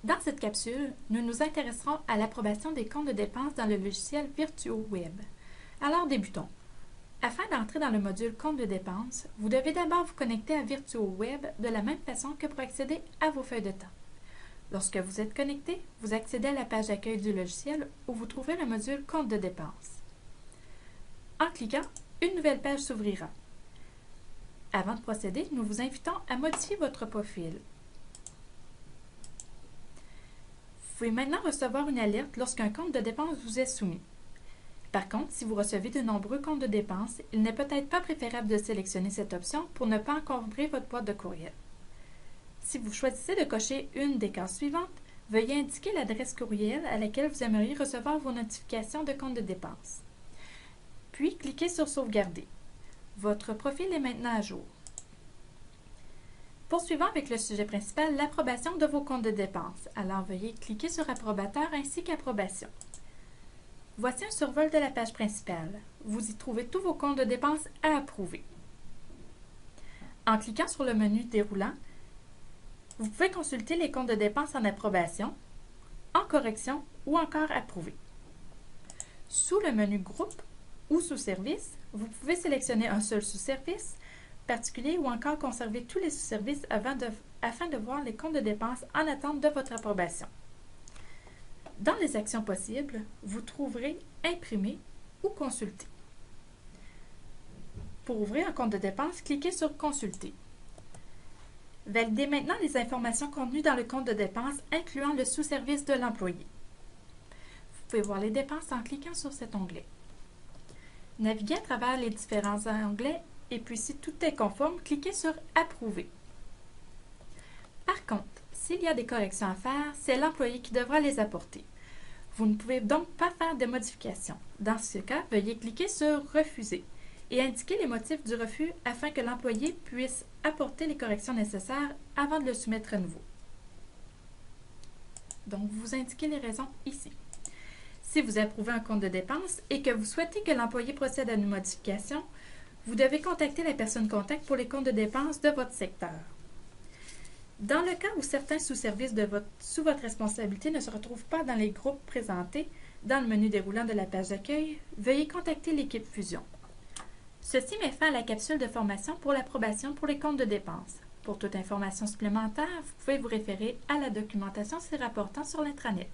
Dans cette capsule, nous nous intéresserons à l'approbation des comptes de dépenses dans le logiciel VirtuoWeb. Alors débutons. Afin d'entrer dans le module compte de dépenses, vous devez d'abord vous connecter à VirtuoWeb de la même façon que pour accéder à vos feuilles de temps. Lorsque vous êtes connecté, vous accédez à la page d'accueil du logiciel où vous trouverez le module compte de dépenses. En cliquant, une nouvelle page s'ouvrira. Avant de procéder, nous vous invitons à modifier votre profil. Vous pouvez maintenant recevoir une alerte lorsqu'un compte de dépenses vous est soumis. Par contre, si vous recevez de nombreux comptes de dépenses, il n'est peut-être pas préférable de sélectionner cette option pour ne pas encombrer votre boîte de courriel. Si vous choisissez de cocher une des cases suivantes, veuillez indiquer l'adresse courriel à laquelle vous aimeriez recevoir vos notifications de compte de dépenses. Puis, cliquez sur Sauvegarder. Votre profil est maintenant à jour. Poursuivons avec le sujet principal, l'approbation de vos comptes de dépenses. Alors, veuillez cliquer sur Approbateur ainsi qu'Approbation. Voici un survol de la page principale. Vous y trouvez tous vos comptes de dépenses à approuver. En cliquant sur le menu déroulant, vous pouvez consulter les comptes de dépenses en approbation, en correction ou encore approuvés. Sous le menu Groupe ou Sous-services, vous pouvez sélectionner un seul sous-service particulier ou encore conserver tous les sous-services afin de voir les comptes de dépenses en attente de votre approbation. Dans les actions possibles, vous trouverez Imprimer ou Consulter. Pour ouvrir un compte de dépenses, cliquez sur Consulter. Validez maintenant les informations contenues dans le compte de dépenses, incluant le sous-service de l'employé. Vous pouvez voir les dépenses en cliquant sur cet onglet. Naviguez à travers les différents onglets et puis si tout est conforme, cliquez sur Approuver. Par contre, s'il y a des corrections à faire, c'est l'employé qui devra les apporter. Vous ne pouvez donc pas faire de modifications. Dans ce cas, veuillez cliquer sur Refuser et indiquer les motifs du refus afin que l'employé puisse apporter les corrections nécessaires avant de le soumettre à nouveau. Donc, vous indiquez les raisons ici. Si vous approuvez un compte de dépenses et que vous souhaitez que l'employé procède à une modification, vous devez contacter la personne contact pour les comptes de dépenses de votre secteur. Dans le cas où certains sous-services sous votre responsabilité ne se retrouvent pas dans les groupes présentés dans le menu déroulant de la page d'accueil, veuillez contacter l'équipe Fusion. Ceci met fin à la capsule de formation pour l'approbation pour les comptes de dépenses. Pour toute information supplémentaire, vous pouvez vous référer à la documentation s'y rapportant sur l'intranet.